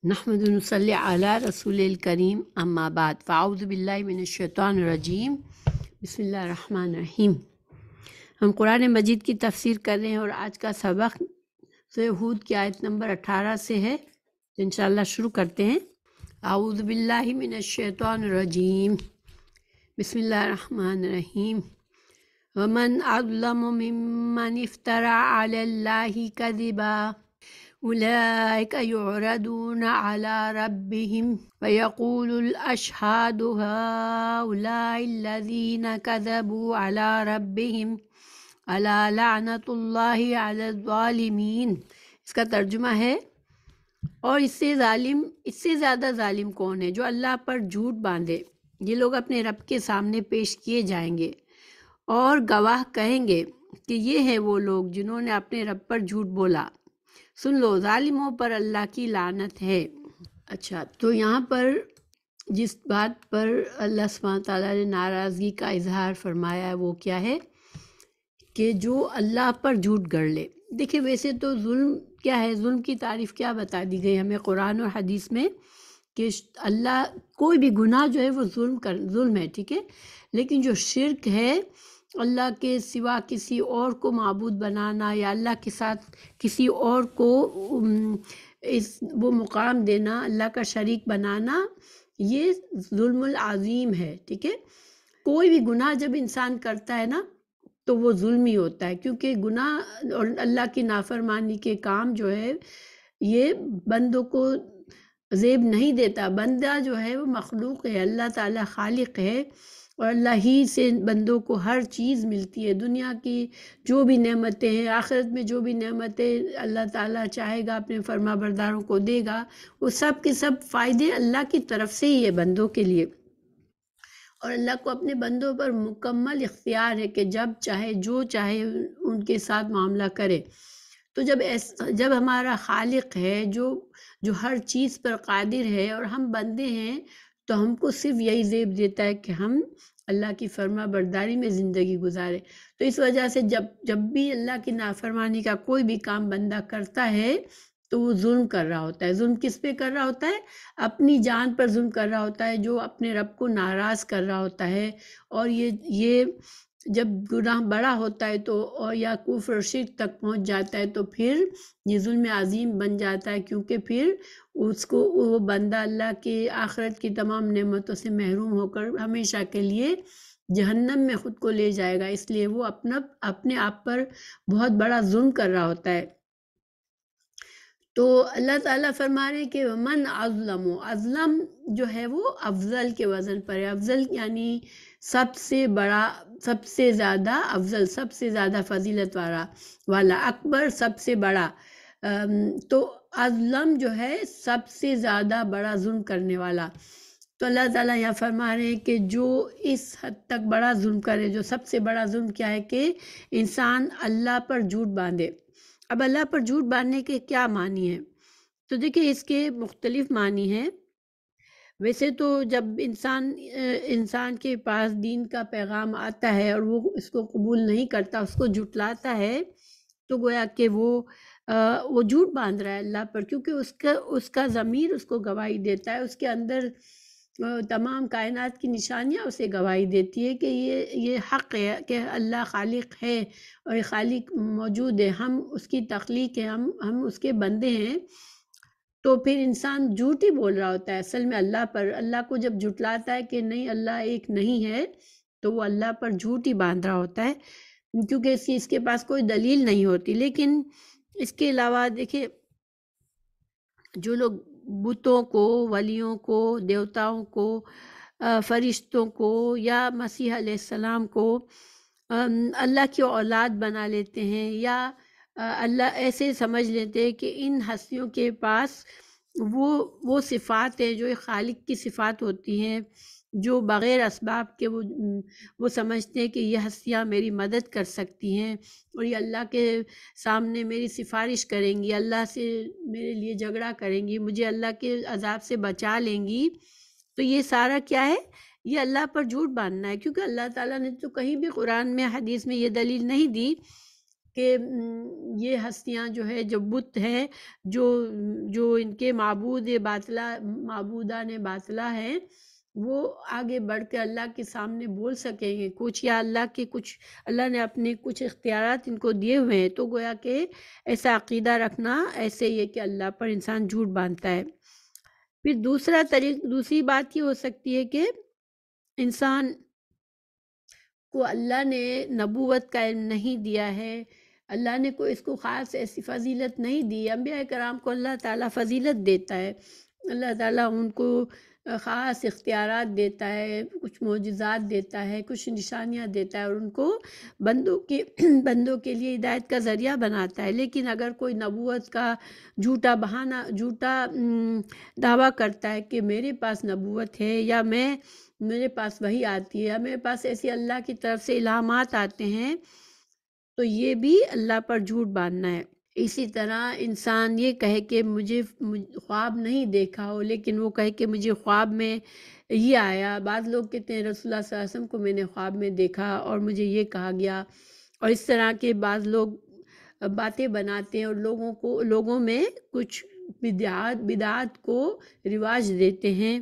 نحمد و نصلی علی رسول الکریم اما بعد فاعوذ باللہ من الشیطان الرجیم بسم اللہ الرحمن الرحیم۔ ہم قرآن مجید کی تفسیر کر رہے ہیں اور آج کا سبق سورہ ہود کی آیت نمبر 18 سے ہے، تو انشاءاللہ شروع کرتے ہیں۔ اعوذ باللہ من الشیطان الرجیم بسم اللہ الرحمن الرحیم۔ ومن اظلم ممن افترى علی اللہ کذبا أولئك يعرضون على ربهم ويقول الأشهاد هؤلاء الذين كذبوا على ربهم ألا لعنة الله على الظالمين۔ اس کا ترجمہ ہے، اور اس سے زیادہ ظالم کون ہے جو اللہ پر جھوٹ باندھے؟ یہ لوگ اپنے رب کے سامنے پیش کیے جائیں گے اور گواہ کہیں گے کہ یہ ہے وہ لوگ جنہوں نے اپنے رب پر جھوٹ بولا۔ سن لو، ظالموں پر اللہ کی لعنت ہے۔ اچھا، تو یہاں پر جس بات پر اللہ سبحانہ تعالیٰ نے ناراضگی کا اظہار فرمایا ہے وہ کیا ہے کہ جو اللہ پر جھوٹ گڑھ لے۔ دیکھیں، ویسے تو ظلم کیا ہے، ظلم کی تعریف کیا بتا دی گئی ہمیں قرآن اور حدیث میں کہ اللہ کوئی بھی گناہ جو ہے وہ ظلم ہے، ٹھیک ہے، لیکن جو شرک ہے، اللہ کے سوا کسی اور کو معبود بنانا یا اللہ کے ساتھ کسی اور کو وہ مقام دینا، اللہ کا شریک بنانا، یہ ظلم العظیم ہے، ٹھیک ہے۔ کوئی بھی گناہ جب انسان کرتا ہے نا تو وہ ظلم ہی ہوتا ہے، کیونکہ گناہ اور اللہ کی نافرمانی کے کام جو ہے یہ بندوں کو زیب نہیں دیتا۔ بندہ جو ہے وہ مخلوق ہے، اللہ تعالیٰ خالق ہے، اور اللہ ہی سے بندوں کو ہر چیز ملتی ہے۔ دنیا کی جو بھی نعمتیں ہیں، آخرت میں جو بھی نعمتیں اللہ تعالیٰ چاہے گا اپنے فرما برداروں کو دے گا، وہ سب کے سب فائدے اللہ کی طرف سے ہی ہے بندوں کے لیے۔ اور اللہ کو اپنے بندوں پر مکمل اختیار ہے کہ جب چاہے جو چاہے ان کے ساتھ معاملہ کرے۔ تو جب ہمارا خالق ہے جو ہر چیز پر قادر ہے اور ہم بندے ہیں، تو ہم کو صرف یہی زیب دیتا ہے کہ ہم اللہ کی فرما برداری میں زندگی گزارے۔ تو اس وجہ سے جب بھی اللہ کی نافرمانی کا کوئی بھی کام بندہ کرتا ہے تو وہ ظلم کر رہا ہوتا ہے۔ ظلم کس پہ کر رہا ہوتا ہے؟ اپنی جان پر ظلم کر رہا ہوتا ہے، جو اپنے رب کو ناراض کر رہا ہوتا ہے۔ اور یہ جب گناہ بڑا ہوتا ہے تو یا کفر اور شرک تک پہنچ جاتا ہے تو پھر یہ ظلم عظیم بن جاتا ہے، کیونکہ پھر وہ بندہ اللہ کے آخرت کی تمام نعمتوں سے محروم ہو کر ہمیشہ کے لیے جہنم میں خود کو لے جائے گا۔ اس لیے وہ اپنے آپ پر بہت بڑا ظلم کر رہا ہوتا ہے۔ تو اللہ تعالیٰ فرما رہے ہیں کہ من ازلم جو ہے وہ افضل کے وزن پر ہے۔ افضل یعنی سب سے بڑا، سب سے زیادہ افضل، سب سے زیادہ فضیلت والا، اکبر، سب سے بڑا۔ تو ازلم جو ہے سب سے زیادہ بڑا ظلم کرنے والا۔ تو اللہ تعالیٰ یہاں فرما رہے ہیں کہ جو اس حد تک بڑا ظلم کرے، جو سب سے بڑا ظلم کیا ہے کہ انسان اللہ پر جھوٹ باندھے۔ اب اللہ پر جھوٹ باندھنے کے کیا معنی ہیں؟ تو دیکھیں، اس کے مختلف معنی ہیں۔ ویسے تو جب انسان کے پاس دین کا پیغام آتا ہے اور وہ اس کو قبول نہیں کرتا، اس کو جھٹلاتا ہے، تو گویا کہ وہ جھوٹ باندھ رہا ہے اللہ پر، کیونکہ اس کا ضمیر اس کو گواہی دیتا ہے، اس کے اندر تمام کائنات کی نشانیاں اسے گواہی دیتی ہے کہ یہ حق ہے کہ اللہ خالق ہے اور خالق موجود ہے، ہم اس کی تخلیق ہے، ہم اس کے بندے ہیں۔ تو پھر انسان جھوٹ ہی بول رہا ہوتا ہے اصل میں اللہ پر۔ اللہ کو جب جھٹلاتا ہے کہ نہیں، اللہ ایک نہیں ہے، تو وہ اللہ پر جھوٹ ہی باندھ رہا ہوتا ہے، کیونکہ اس کے پاس کوئی دلیل نہیں ہوتی۔ لیکن اس کے علاوہ دیکھیں، جو لوگ بتوں کو، ولیوں کو، دیوتاؤں کو، فرشتوں کو یا مسیح علیہ السلام کو اللہ کی اولاد بنا لیتے ہیں، یا اللہ ایسے سمجھ لیتے ہیں کہ ان ہستیوں کے پاس وہ صفات ہیں جو خالق کی صفات ہوتی ہیں، جو بغیر اسباب کے وہ سمجھتے ہیں کہ یہ ہستیاں میری مدد کر سکتی ہیں اور یہ اللہ کے سامنے میری سفارش کریں گی، اللہ سے میرے لیے جھگڑا کریں گی، مجھے اللہ کے عذاب سے بچا لیں گی۔ تو یہ سارا کیا ہے؟ یہ اللہ پر جھوٹ باندھنا ہے، کیونکہ اللہ تعالیٰ نے تو کہیں بھی قرآن میں، حدیث میں یہ دلیل نہیں دی کہ یہ ہستیاں جو ہے جو بت ہیں جو ان کے معبودان باطلہ ہیں، وہ آگے بڑھ کے اللہ کے سامنے بول سکیں گے کچھ، یا اللہ نے اپنے کچھ اختیارات ان کو دیے ہوئے ہیں، تو گویا کہ ایسا عقیدہ رکھنا ایسے ہی ہے کہ اللہ پر انسان جھوٹ باندھتا ہے۔ پھر دوسری بات یہ ہو سکتی ہے کہ انسان کو اللہ نے نبوت کا علم نہیں دیا ہے، اللہ نے اس کو خاص ایسی فضیلت نہیں دی۔ انبیاء کرام کو اللہ تعالیٰ فضیلت دیتا ہے، اللہ تعالیٰ ان کو خاص اختیارات دیتا ہے، کچھ معجزات دیتا ہے، کچھ نشانیاں دیتا ہے، اور ان کو بندوں کے لیے ہدایت کا ذریعہ بناتا ہے۔ لیکن اگر کوئی نبوت کا جھوٹا دعویٰ کرتا ہے کہ میرے پاس نبوت ہے، یا میرے پاس وحی آتی ہے، یا میرے پاس ایسی اللہ کی طرف سے الہامات آتے ہیں، تو یہ بھی اللہ پر جھوٹ باندھنا ہے۔ اسی طرح انسان یہ کہے کہ مجھے خواب نہیں دیکھا ہو، لیکن وہ کہے کہ مجھے خواب میں یہ آیا۔ بعض لوگ کہتے ہیں رسول اللہ صلی اللہ علیہ وسلم کو میں نے خواب میں دیکھا اور مجھے یہ کہا گیا، اور اس طرح کے بعض لوگ باتیں بناتے ہیں اور لوگوں میں کچھ بدعات کو رواج دیتے ہیں،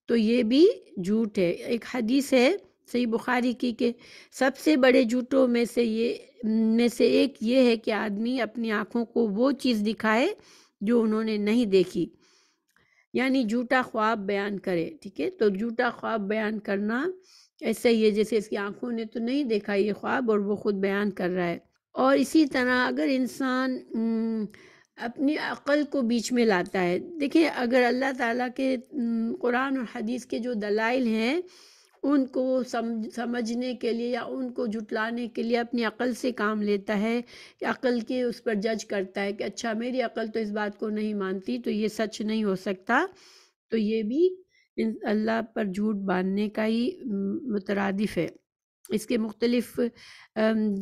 تو یہ بھی جھوٹ ہے۔ ایک حدیث ہے صحیح بخاری کی کہ سب سے بڑے جھوٹوں میں سے ایک یہ ہے کہ آدمی اپنی آنکھوں کو وہ چیز دکھائے جو انہوں نے نہیں دیکھی، یعنی جھوٹا خواب بیان کرے، ٹھیک ہے؟ تو جھوٹا خواب بیان کرنا ایسا ہی ہے جیسے اس کی آنکھوں نے تو نہیں دیکھا یہ خواب اور وہ خود بیان کر رہا ہے۔ اور اسی طرح اگر انسان اپنی عقل کو بیچ میں لاتا ہے، دیکھیں اگر اللہ تعالیٰ کے قرآن اور حدیث کے جو دلائل ہیں ان کو سمجھنے کے لیے یا ان کو جھٹلانے کے لیے اپنی عقل سے کام لیتا ہے، کہ عقل کے اس پر جج کرتا ہے کہ اچھا میری عقل تو اس بات کو نہیں مانتی، تو یہ سچ نہیں ہو سکتا، تو یہ بھی اللہ پر جھوٹ باندھنے کا ہی مترادف ہے۔ اس کے مختلف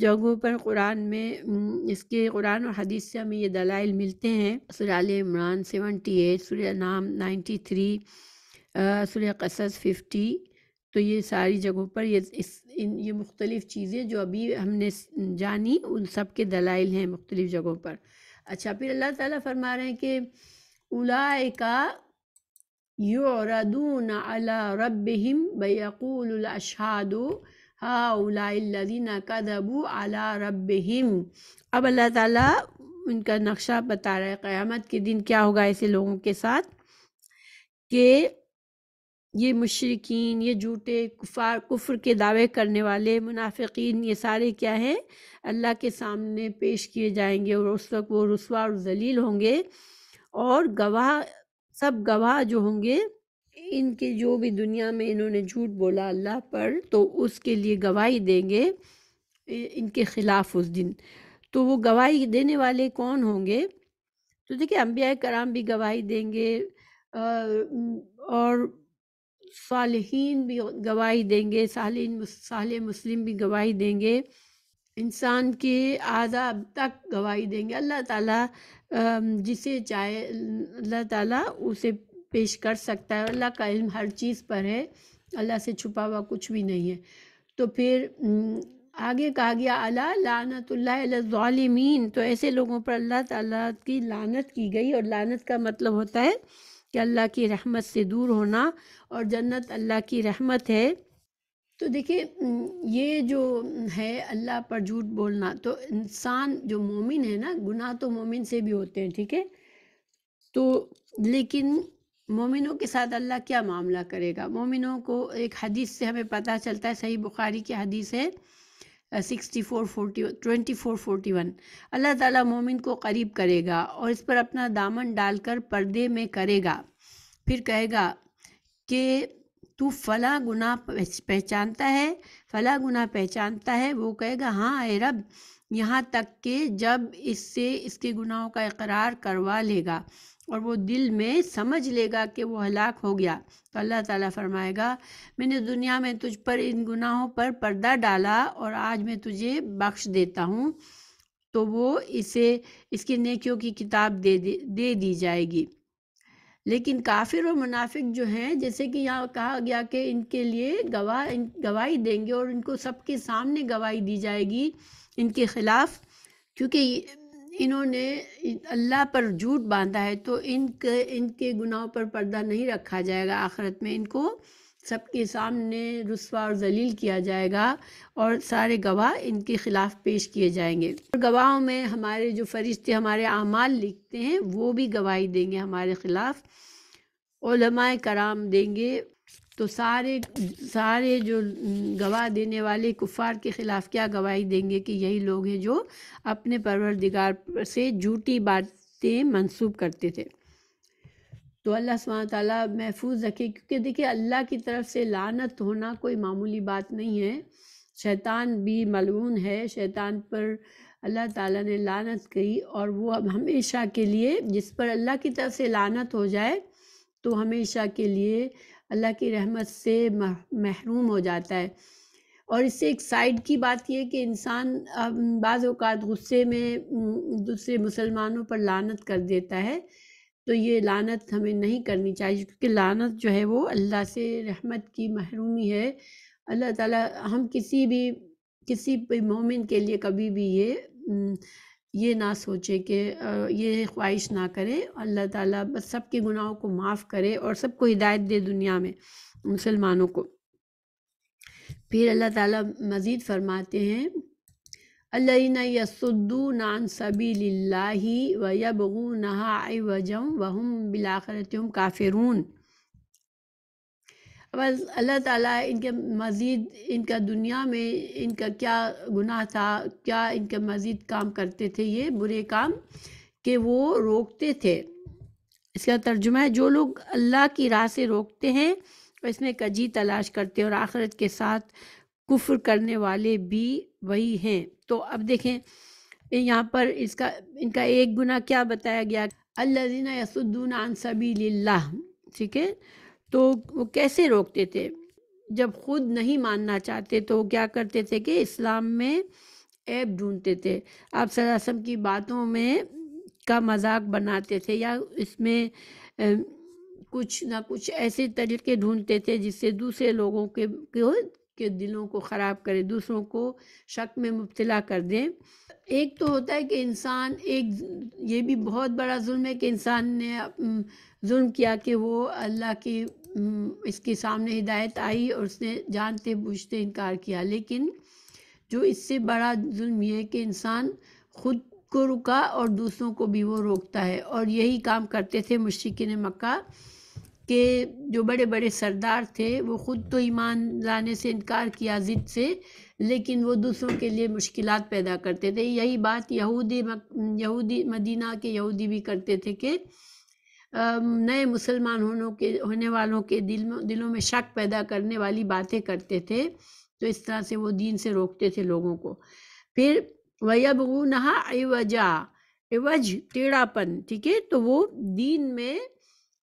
جگہوں پر قرآن میں قرآن اور حدیث سے ہمیں یہ دلائل ملتے ہیں۔ سورہ آل عمران 78، سورہ انعام 93، سورہ قصص 50، تو یہ ساری جگہوں پر یہ مختلف چیزیں جو ابھی ہم نے جانی ان سب کے دلائل ہیں مختلف جگہوں پر۔ اچھا، پھر اللہ تعالیٰ فرما رہے ہیں کہ اولئک یعرضون علی ربہم ویقول الاشہاد ہؤلاء الذین کذبوا علی ربہم۔ اب اللہ تعالیٰ ان کا نقشہ بتا رہا ہے قیامت کے دن کیا ہوگا ایسے لوگوں کے ساتھ، کہ یہ مشرکین، یہ جھوٹے کفر کے دعوے کرنے والے منافقین، یہ سارے کیا ہیں، اللہ کے سامنے پیش کیے جائیں گے، اور اس وقت وہ رسوا اور ذلیل ہوں گے، اور سب گواہ جو ہوں گے ان کے جو بھی دنیا میں انہوں نے جھوٹ بولا اللہ پر، تو اس کے لیے گواہی دیں گے ان کے خلاف اس دن۔ تو وہ گواہی دینے والے کون ہوں گے؟ تو دیکھیں انبیاء کرام بھی گواہی دیں گے، اور صالحین بھی گواہی دیں گے، صالح مسلم بھی گواہی دیں گے، انسان کے عذاب تک گواہی دیں گے۔ اللہ تعالیٰ جسے چاہے اللہ تعالیٰ اسے پیش کر سکتا ہے، اللہ کا علم ہر چیز پر ہے، اللہ سے چھپا ہوا کچھ بھی نہیں ہے۔ تو پھر آگے کہا گیا الا لعنت اللہ علی الظالمین، تو ایسے لوگوں پر اللہ تعالیٰ کی لعنت کی گئی، اور لعنت کا مطلب ہوتا ہے کہ اللہ کی رحمت سے دور ہونا، اور جنت اللہ کی رحمت ہے۔ تو دیکھیں یہ جو ہے اللہ پر جھوٹ بولنا، تو انسان جو مومن ہے نا، گناہ تو مومن سے بھی ہوتے ہیں، ٹھیک ہے، تو لیکن مومنوں کے ساتھ اللہ کیا معاملہ کرے گا؟ مومنوں کو ایک حدیث سے ہمیں پتہ چلتا ہے، صحیح بخاری کی حدیث ہے 2441، اللہ تعالیٰ مومن کو قریب کرے گا اور اس پر اپنا دامن ڈال کر پردے میں کرے گا، پھر کہے گا کہ تو فلاں گناہ پہچانتا ہے؟ وہ کہے گا ہاں اے رب، یہاں تک کہ جب اس کے گناہوں کا اقرار کروا لے گا اور وہ دل میں سمجھ لے گا کہ وہ ہلاک ہو گیا، تو اللہ تعالیٰ فرمائے گا میں نے دنیا میں تجھ پر ان گناہوں پر پردہ ڈالا اور آج میں تجھے بخش دیتا ہوں، تو وہ اس کی نیکیوں کی کتاب دے دی جائے گی۔ لیکن کافر و منافق جو ہیں، جیسے کہ یہاں کہا گیا کہ ان کے لیے گواہی دیں گے اور ان کو سب کے سامنے گواہی دی جائے گی ان کے خلاف، کیونکہ انہوں نے اللہ پر جھوٹ باندھا ہے تو ان کے گناہوں پر پردہ نہیں رکھا جائے گا، آخرت میں ان کو سب کے سامنے رسوا اور ذلیل کیا جائے گا، اور سارے گواہ ان کے خلاف پیش کیے جائیں گے۔ اور گواہوں میں ہمارے جو فرشتے ہمارے اعمال لکھتے ہیں وہ بھی گواہی دیں گے ہمارے خلاف، علماء کرام دیں گے۔ تو سارے جو گواہ دینے والے کفار کے خلاف کیا گواہی دیں گے کہ یہی لوگ ہیں جو اپنے پروردگار سے جھوٹی باتیں منسوب کرتے تھے۔ تو اللہ سبحانہ تعالیٰ محفوظ رکھے، کیونکہ دیکھیں اللہ کی طرف سے لعنت ہونا کوئی معمولی بات نہیں ہے۔ شیطان بھی ملعون ہے، شیطان پر اللہ تعالیٰ نے لعنت کی، اور وہ اب ہمیشہ کے لیے، جس پر اللہ کی طرف سے لعنت ہو جائے تو ہمیشہ کے لیے اللہ کی رحمت سے محروم ہو جاتا ہے۔ اور اس سے ایک سائیڈ کی بات یہ کہ انسان بعض اوقات غصے میں دوسرے مسلمانوں پر لعنت کر دیتا ہے، تو یہ لعنت ہمیں نہیں کرنی چاہیے، کیونکہ لعنت جو ہے وہ اللہ سے رحمت کی محرومی ہے۔ اللہ تعالیٰ ہم کسی بھی مومن کے لیے کبھی بھی یہ نہ سوچے کہ یہ خواہش نہ کرے، اللہ تعالیٰ بس سب کے گناہوں کو معاف کرے اور سب کو ہدایت دے دنیا میں، مسلمانوں کو۔ پھر اللہ تعالیٰ مزید فرماتے ہیں الذین یصدون عن سبیل اللہ ویبغونہا عوجا وہم بالآخرۃ ہم کافرون۔ بس اللہ تعالیٰ ان کے مزید ان کا دنیا میں ان کا کیا گناہ تھا، کیا ان کے مزید کام کرتے تھے، یہ برے کام کہ وہ روکتے تھے۔ اس کا ترجمہ ہے جو لوگ اللہ کی راہ سے روکتے ہیں اور اس میں کجی تلاش کرتے ہیں، اور آخرت کے ساتھ کفر کرنے والے بھی وہی ہیں۔ تو اب دیکھیں یہاں پر ان کا ایک گناہ کیا بتایا گیا، الذین یصدون عن سبیل اللہ، ٹھیک ہے۔ تو وہ کیسے روکتے تھے؟ جب خود نہیں ماننا چاہتے تو وہ کیا کرتے تھے کہ اسلام میں عیب ڈھونڈتے تھے، آپ صلی اللہ علیہ وسلم کی باتوں میں کا مذاق بناتے تھے، یا اس میں کچھ نہ کچھ ایسے طریقے ڈھونڈتے تھے جس سے دوسرے لوگوں کے دلوں کو خراب کرے، دوسروں کو شک میں مبتلا کر دیں۔ ایک تو ہوتا ہے کہ انسان یہ بھی بہت بڑا ظلم ہے کہ انسان نے ظلم کیا کہ وہ اللہ کی اس کے سامنے ہدایت آئی اور اس نے جانتے بوجھتے انکار کیا، لیکن جو اس سے بڑا ظلم یہ ہے کہ انسان خود کو رکا اور دوسروں کو بھی وہ روکتا ہے۔ اور یہی کام کرتے تھے مشرکین مکہ کہ جو بڑے بڑے سردار تھے وہ خود تو ایمان لانے سے انکار کیا ضد سے، لیکن وہ دوسروں کے لیے مشکلات پیدا کرتے تھے۔ یہی بات یہودی مدینہ کے یہودی بھی کرتے تھے کہ نئے مسلمان ہونے والوں کے دلوں میں شک پیدا کرنے والی باتیں کرتے تھے، تو اس طرح سے وہ دین سے روکتے تھے لوگوں کو۔ پھر وَيَبْغُونَهَا عِوَجًا، عوج ٹیڑھا پن، ٹھیک ہے، تو وہ دین میں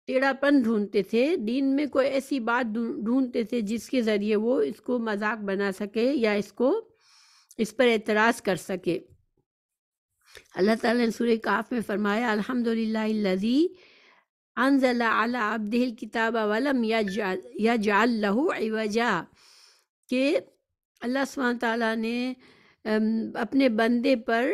ٹیڑھا پن ڈھونڈتے تھے، دین میں کوئی ایسی بات ڈھونڈتے تھے جس کے ذریعے وہ اس کو مذاق بنا سکے یا اس پر اعتراض کر سکے۔ اللہ تعالیٰ نے سورہ کہف میں فرمایا الحمدللہ الذی انزل علی عبدہ الکتاب ولم یجعل لہ عوجا، کہ اللہ سبحانہ تعالیٰ نے اپنے بندے پر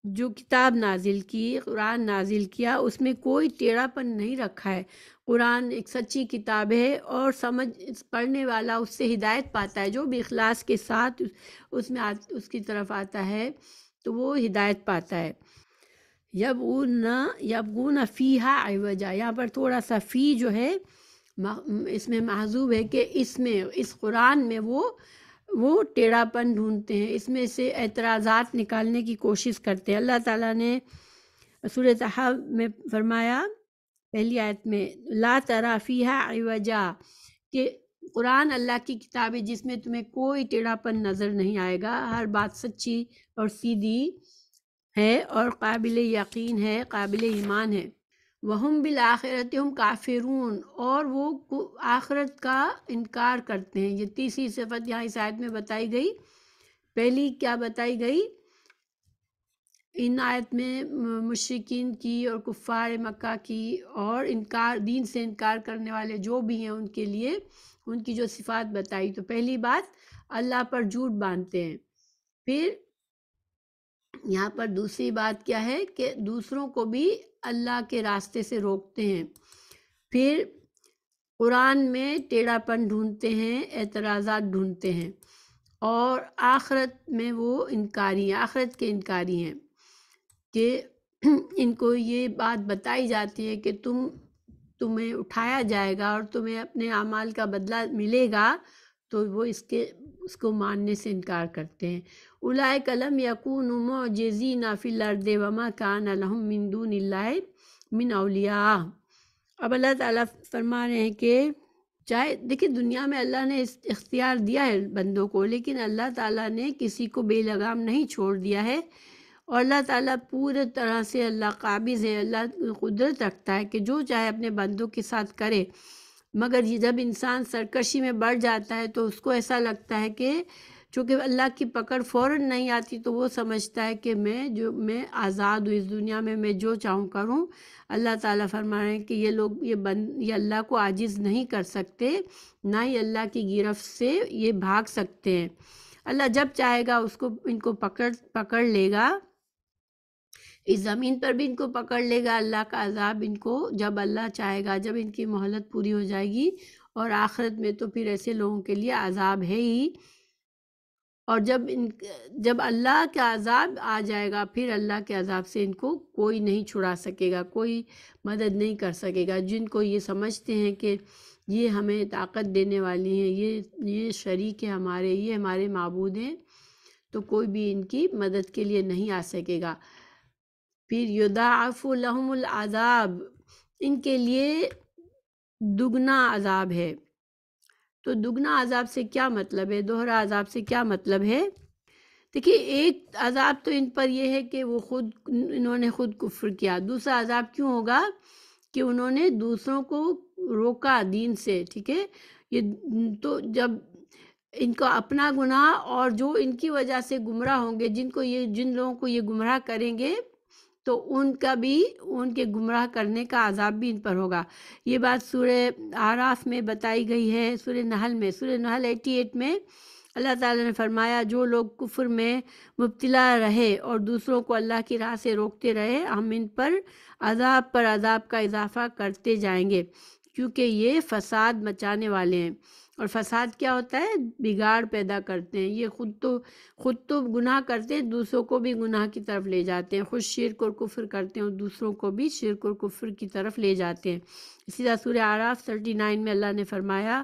جو کتاب نازل کی، قرآن نازل کیا، اس میں کوئی ٹیڑھا پن نہیں رکھا ہے۔ قرآن ایک سچی کتاب ہے اور پڑھنے والا اس سے ہدایت پاتا ہے، جو بھی اخلاص کے ساتھ اس کی طرف آتا ہے تو وہ ہدایت پاتا ہے۔ یبغون فیہا عوجا، یہاں پر تھوڑا سا فی جو ہے اس میں محذوب ہے کہ اس قرآن میں وہ ٹیڑھا پن ڈھونڈتے ہیں، اس میں سے اعتراضات نکالنے کی کوشش کرتے ہیں۔ اللہ تعالیٰ نے سورہ طٰہٰ میں فرمایا پہلی آیت میں لا تری فیہا عوجا، کہ قرآن اللہ کی کتاب ہے جس میں تمہیں کوئی ٹیڑھا پن نظر نہیں آئے گا، ہر بات سچی اور سیدھی ہے اور قابل یقین ہے، قابل ایمان ہے۔ وَهُمْ بِالْآخِرَةِ هُمْ كَافِرُونَ، اور وہ آخرت کا انکار کرتے ہیں۔ یہ تیسری صفت یہاں اس آیت میں بتائی گئی۔ پہلی کیا بتائی گئی؟ ان آیت میں مشرکین کی اور کفار مکہ کی اور دین سے انکار کرنے والے جو بھی ہیں ان کے لیے ان کی جو صفات بتائی۔ تو پہلی بات اللہ پر جھوٹ باندھتے ہیں، پھر یہاں پر دوسری بات کیا ہے کہ دوسروں کو بھی اللہ کے راستے سے روکتے ہیں، پھر قرآن میں ٹیڑھا پن ڈھونڈتے ہیں، اعتراضات ڈھونڈتے ہیں، اور آخرت میں وہ انکاری ہیں، آخرت کے انکاری ہیں کہ ان کو یہ بات بتائی جاتی ہے کہ تمہیں اٹھایا جائے گا اور تمہیں اپنے اعمال کا بدلہ ملے گا، تو وہ اس کو ماننے سے انکار کرتے ہیں۔ اولئک لم یکونوا معجزین فی الارض وما کان لهم من دون اللہ من اولیاء۔ اب اللہ تعالیٰ فرما رہے ہیں کہ چاہے دیکھیں دنیا میں اللہ نے اختیار دیا ہے بندوں کو، لیکن اللہ تعالیٰ نے کسی کو بے لگام نہیں چھوڑ دیا ہے، اور اللہ تعالیٰ پورے طرح سے اللہ قابض ہے، اللہ قدرت رکھتا ہے کہ جو چاہے اپنے بندوں کے ساتھ کرے۔ مگر یہ جب انسان سرکشی میں بڑھ جاتا ہے تو اس کو ایسا لگتا ہے کہ چونکہ اللہ کی پکڑ فوراً نہیں آتی، تو وہ سمجھتا ہے کہ میں آزاد ہوں، اس دنیا میں جو چاہوں کروں۔ اللہ تعالیٰ فرما رہے ہیں کہ یہ لوگ یہ اللہ کو عاجز نہیں کر سکتے، نہ ہی اللہ کی گرفت سے یہ بھاگ سکتے ہیں۔ اللہ جب چاہے گا ان کو پکڑ لے گا، اس زمین پر بھی ان کو پکڑ لے گا۔ اللہ کا عذاب ان کو جب اللہ چاہے گا، جب ان کی مہلت پوری ہو جائے گی، اور آخرت میں تو پھر ایسے لوگوں کے لیے عذاب ہے ہی۔ اور جب اللہ کا عذاب آ جائے گا، پھر اللہ کے عذاب سے ان کو کوئی نہیں چھڑا سکے گا، کوئی مدد نہیں کر سکے گا۔ جن کو یہ سمجھتے ہیں کہ یہ ہمیں طاقت دینے والی ہیں، یہ شریک ہیں ہمارے، یہ ہمارے معبود ہیں، تو کوئی بھی ان کی مدد کے لیے نہیں آ سکے گا۔ پھر یضاعف لہم العذاب، ان کے لیے دگنا عذاب ہے۔ تو دگنا عذاب سے کیا مطلب ہے؟ دوہرا عذاب سے کیا مطلب ہے؟ دیکھیے ایک عذاب تو ان پر یہ ہے کہ انہوں نے خود کفر کیا۔ دوسرا عذاب کیوں ہوگا؟ کہ انہوں نے دوسروں کو روکا دین سے، ٹھیک ہے؟ تو جب ان کا اپنا گناہ اور جو ان کی وجہ سے گمراہ ہوں گے، جن لوگوں کو یہ گمراہ کریں گے، تو ان کے گمراہ کرنے کا عذاب بھی ان پر ہوگا۔ یہ بات سورہ اعراف میں بتائی گئی ہے، سورہ نحل 88 میں اللہ تعالیٰ نے فرمایا جو لوگ کفر میں مبتلا رہے اور دوسروں کو اللہ کی راہ سے روکتے رہے، ہم ان پر عذاب کا اضافہ کرتے جائیں گے، کیونکہ یہ فساد مچانے والے ہیں۔ اور فساد کیا ہوتا ہے؟ بگاڑ پیدا کرتے ہیں۔ یہ خود تو گناہ کرتے ہیں، دوسروں کو بھی گناہ کی طرف لے جاتے ہیں، خود شرک اور کفر کرتے ہیں اور دوسروں کو بھی شرک اور کفر کی طرف لے جاتے ہیں۔ اسی طرح سورہ اعراف 39 میں اللہ نے فرمایا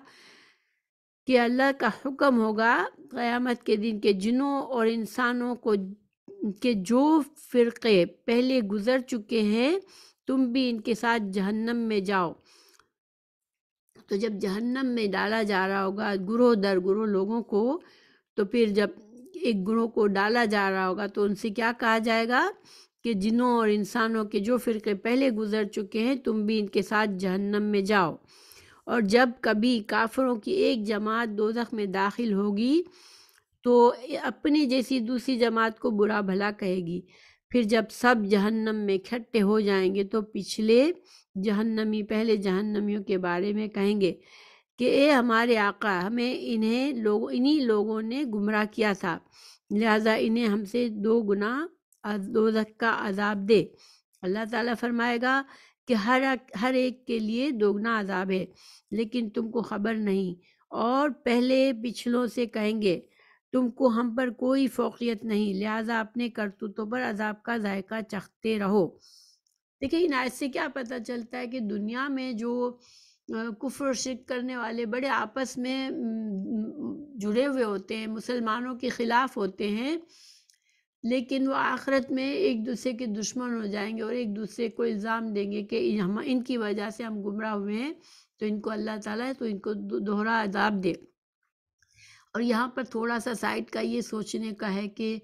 کہ اللہ کا حکم ہوگا قیامت کے دن کہ جنوں اور انسانوں کو کہ جو فرقے پہلے گزر چکے ہیں تم بھی ان کے ساتھ جہنم میں جاؤ۔ تو جب جہنم میں ڈالا جا رہا ہوگا گروہ در گروہ لوگوں کو، تو پھر جب ایک گروہ کو ڈالا جا رہا ہوگا تو ان سے کیا کہا جائے گا کہ جنوں اور انسانوں کے جو فرقے پہلے گزر چکے ہیں تم بھی ان کے ساتھ جہنم میں جاؤ۔ اور جب کبھی کافروں کی ایک جماعت دوزخ میں داخل ہوگی تو اپنی جیسی دوسری جماعت کو برا بھلا کہے گی۔ پھر جب سب جہنم میں اکٹھے ہو جائیں گے تو پچھلے جہنمیوں کے بارے میں کہیں گے کہ اے ہمارے آقا، ہمیں انہی لوگوں نے گمراہ کیا تھا، لہٰذا انہیں ہم سے 2 گنا دوزخ کا عذاب دے۔ اللہ تعالیٰ فرمائے گا کہ ہر ایک کے لیے 2 گنا عذاب ہے، لیکن تم کو خبر نہیں۔ اور پہلے پچھلوں سے کہیں گے تم کو ہم پر کوئی فوقیت نہیں، لہٰذا اپنے کرتوتوں پر عذاب کا ذائقہ چکھتے رہو۔ دیکھیں ان آیت سے کیا پتہ چلتا ہے کہ دنیا میں جو کفر و شرک کرنے والے بڑے آپس میں جڑے ہوئے ہوتے ہیں، مسلمانوں کے خلاف ہوتے ہیں، لیکن وہ آخرت میں ایک دوسرے کے دشمن ہو جائیں گے اور ایک دوسرے کو الزام دیں گے کہ ان کی وجہ سے ہم گمراہ ہوئے ہیں، تو ان کو اللہ تعالیٰ تو ان کو دوہرا عذاب دے۔ اور یہاں پر تھوڑا سا سائٹ کا یہ سوچنے کا ہے کہ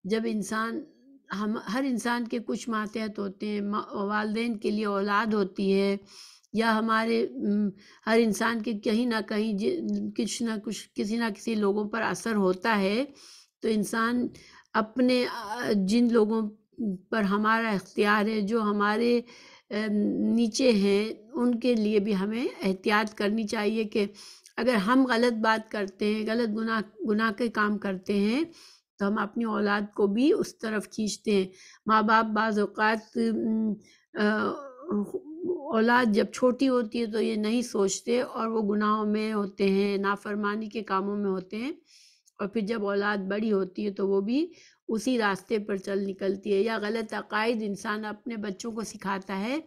جب ہر انسان کے کچھ ماتحت ہوتے ہیں، والدین کے لیے اولاد ہوتی ہے، یا ہمارے ہر انسان کے کہیں نہ کہیں کسی نہ کسی لوگوں پر اثر ہوتا ہے، تو انسان اپنے جن لوگوں پر ہمارا اختیار ہے، جو ہمارے نیچے ہیں، ان کے لیے بھی ہمیں احتیاط کرنی چاہیے کہ اگر ہم غلط بات کرتے ہیں، غلط گناہ کے کام کرتے ہیں، تو ہم اپنی اولاد کو بھی اس طرف کھینچتے ہیں۔ ماں باپ بعض اوقات اولاد جب چھوٹی ہوتی ہے تو یہ نہیں سوچتے اور وہ گناہوں میں ہوتے ہیں، نافرمانی کے کاموں میں ہوتے ہیں، اور پھر جب اولاد بڑی ہوتی ہے تو وہ بھی اسی راستے پر چل نکلتی ہے، یا غلط عقائد انسان اپنے بچوں کو سکھاتا ہے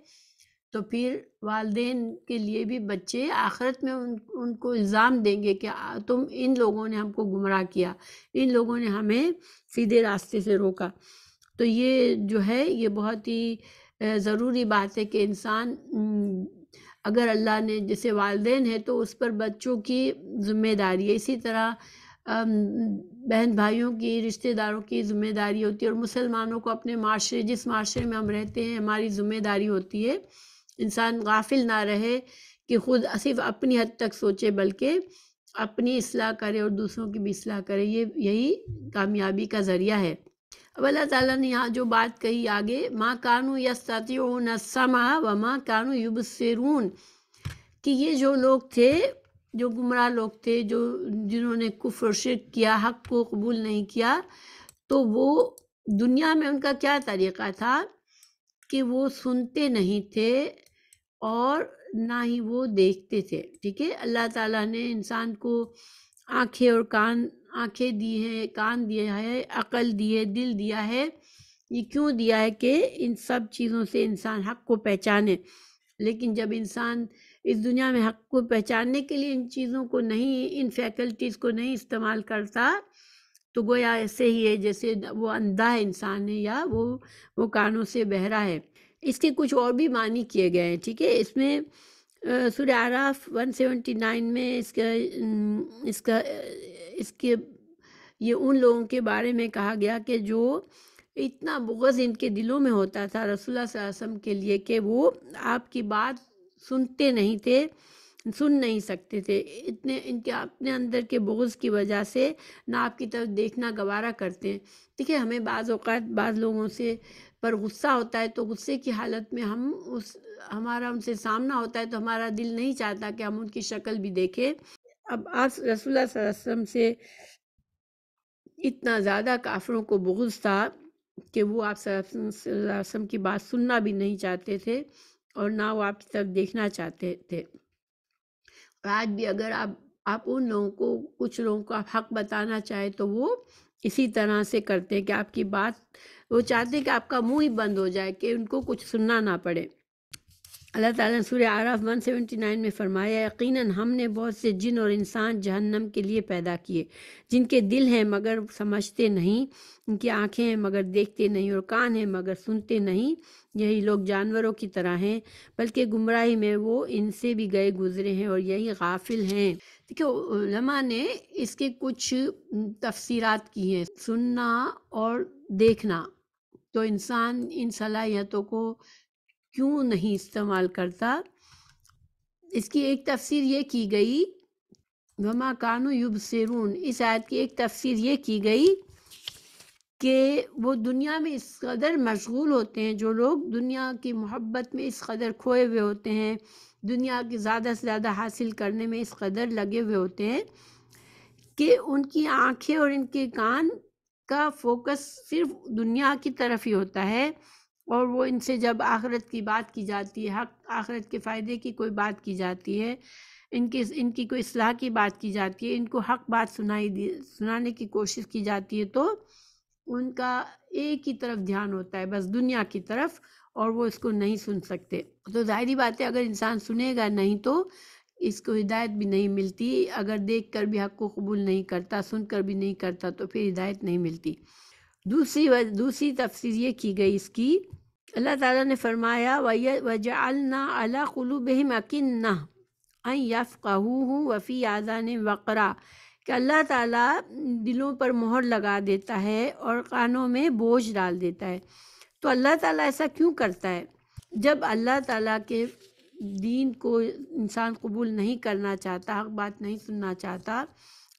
تو پھر والدین کے لیے بھی بچے آخرت میں ان کو الزام دیں گے کہ تم ان لوگوں نے ہم کو گمراہ کیا، ان لوگوں نے ہمیں سیدھے راستے سے روکا۔ تو یہ جو ہے یہ بہت ہی ضروری بات ہے کہ انسان اگر اللہ نے جیسے والدین ہے تو اس پر بچوں کی ذمہ داری ہے، اسی طرح بہن بھائیوں کی، رشتہ داروں کی ذمہ داری ہوتی ہے، اور مسلمانوں کو اپنے معاشرے، جس معاشرے میں ہم رہتے ہیں، ہماری ذمہ داری ہوتی ہے۔ انسان غافل نہ رہے کہ خود صرف اپنی حد تک سوچے، بلکہ اپنی اصلاح کرے اور دوسروں کی بھی اصلاح کرے، یہی کامیابی کا ذریعہ ہے۔ اب اللہ تعالیٰ نے یہاں جو بات کہی آگے، مَا كَانُوا يَسْتَطِيعُونَ السَّمْعَ وَمَا كَانُوا يُبْصِرُونَ، کہ یہ جو لوگ تھے، جو گمراہ لوگ تھے، جنہوں نے کفر و شرک کیا، حق کو قبول نہیں کیا، تو وہ دنیا میں ان کا کیا طریقہ تھا کہ وہ سنتے نہیں تھے اور نہ ہی وہ دیکھتے تھے۔ ٹھیک ہے، اللہ تعالیٰ نے انسان کو آنکھیں اور آنکھیں دی ہیں، کان دیا ہے، عقل دی ہے، دل دیا ہے۔ یہ کیوں دیا ہے کہ ان سب چیزوں سے انسان حق کو پہچانے، لیکن جب انسان اس دنیا میں حق کو پہچاننے کے لیے ان چیزوں کو نہیں، ان فیکلٹیز کو نہیں استعمال کرتا تو گویا ایسے ہی ہے جیسے وہ اندھا ہے انسان ہے، یا وہ کانوں سے بہرا ہے۔ اس کے کچھ اور بھی معنی کیے گئے ہیں۔ ٹھیک ہے، اس میں سورہ اعراف 179 میں اس کے یہ ان لوگوں کے بارے میں کہا گیا کہ جو اتنا بغض ان کے دلوں میں ہوتا تھا رسول اللہ صلی اللہ علیہ وسلم کے لیے کہ وہ آپ کی بات سنتے نہیں تھے، سن نہیں سکتے تھے، اتنے ان کے اپنے اندر کے بغض کی وجہ سے نہ آپ کی طرف دیکھنا گوارا کرتے ہیں۔ دیکھیں، ہمیں بعض اوقات بعض لوگوں سے پر غصہ ہوتا ہے تو غصے کی حالت میں ہمارا ان سے سامنا ہوتا ہے تو ہمارا دل نہیں چاہتا کہ ہم ان کی شکل بھی دیکھیں۔ اب آپ رسول اللہ صلی اللہ علیہ وسلم سے اتنا زیادہ کافروں کو بغض تھا کہ وہ آپ صلی اللہ علیہ وسلم کی بات سننا بھی نہیں چاہتے تھے اور نہ وہ آپ کی طرف دیکھنا چاہتے تھے۔ اور آج بھی اگر آپ ان لوگوں کو، کچھ لوگوں کو آپ حق بتانا چاہیں تو وہ اسی طرح سے کرتے ہیں کہ آپ کی بات، وہ چاہتے ہیں کہ آپ کا منہ ہی بند ہو جائے، کہ ان کو کچھ سننا نہ پڑے۔ اللہ تعالیٰ نے سورہ اعراف 179 میں فرمایا، یقیناً ہم نے بہت سے جن اور انسان جہنم کے لیے پیدا کیے، جن کے دل ہیں مگر سمجھتے نہیں، ان کی آنکھیں ہیں مگر دیکھتے نہیں، اور کان ہیں مگر سنتے نہیں، یہی لوگ جانوروں کی طرح ہیں، بلکہ گمراہی میں وہ ان سے بھی گئے گزرے ہیں اور یہی غافل ہیں۔ دیکھو، علماء نے اس کے کچھ تفسیرات کی ہیں۔ سننا اور دیکھنا، تو انسان ان صلاحیتوں کو کیوں نہیں استعمال کرتا؟ اس کی ایک تفسیر یہ کی گئی، وما کانوا یبصرون، اس آیت کی ایک تفسیر یہ کی گئی کہ وہ دنیا میں اس قدر مشغول ہوتے ہیں، جو لوگ دنیا کی محبت میں اس قدر کھوئے ہوئے ہوتے ہیں، دنیا کی زیادہ سے زیادہ حاصل کرنے میں اس قدر لگے ہوئے ہوتے ہیں کہ ان کی آنکھیں اور ان کے کان کا فوکس صرف دنیا کی طرف ہی ہوتا ہے، اور وہ ان سے جب آخرت کی بات کی جاتی ہے، حق آخرت کے فائدے کی کوئی بات کی جاتی ہے، ان کی کوئی اصلاح کی بات کی جاتی ہے، ان کو حق بات سنانے کی کوشش کی جاتی ہے، تو ان کا ایک ہی طرف دھیان ہوتا ہے، بس دنیا کی طرف، اور وہ اس کو نہیں سن سکتے۔ تو ظاہری بات ہے، اگر انسان سنے گا نہیں تو اس کو ہدایت بھی نہیں ملتی۔ اگر دیکھ کر بھی حق کو قبول نہیں کرتا، سن کر بھی نہیں کرتا، تو پھر ہدایت نہیں ملتی۔ دوسری تفسیر یہ کی گئی اس کی، اللہ تعالیٰ نے فرمایا وَجَعَلْنَا عَلَىٰ قُلُوبِهِمْ أَكِنَّةً أَن يَفْقَهُوهُ وَفِي آذَانِهِمْ وَقْرًا، کہ اللہ تعالیٰ دلوں پر مہر لگا دیتا ہے اور کانوں میں بوجھ ڈال دیتا ہے۔ تو اللہ تعالیٰ ایسا کیوں کرتا ہے؟ جب اللہ تعالیٰ کے دین کو انسان قبول نہیں کرنا چاہتا، حق بات نہیں سننا چاہتا،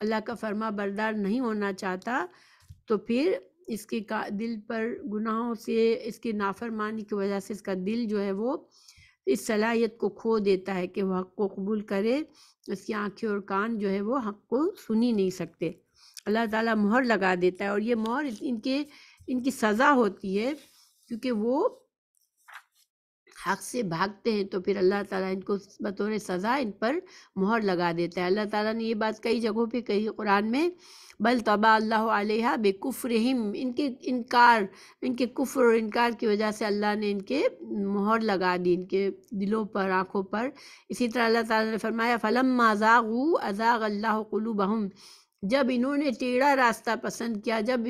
اللہ کا فرما بردار نہیں ہونا چاہتا، تو پھر اس کے دل پر گناہوں سے، اس کی نافرمانی کی وجہ سے اس کا دل جو ہے وہ اس صلاحیت کو کھو دیتا ہے کہ وہ حق کو قبول کرے۔ اس کی آنکھیں اور کان جو ہے وہ حق کو سن ہی نہیں سکتے۔ اللہ تعالیٰ مہر لگا دیتا ہے، اور یہ مہر ان کی سزا ہوتی ہے، کیونکہ وہ حق سے بھاگتے ہیں تو پھر اللہ تعالیٰ ان کو بطور سزا ان پر مہر لگا دیتا ہے۔ اللہ تعالیٰ نے یہ بات کئی جگہوں پہ کہی قرآن میں، بل طبع اللہ علیہا بکفرہم، ان کے کفر اور انکار کی وجہ سے اللہ نے ان کے مہر لگا دی، ان کے دلوں پر، آنکھوں پر۔ اسی طرح اللہ تعالیٰ نے فرمایا فلما زاغوا ازاغ اللہ قلوبہم، جب انہوں نے ٹیڑھا راستہ پسند کیا، جب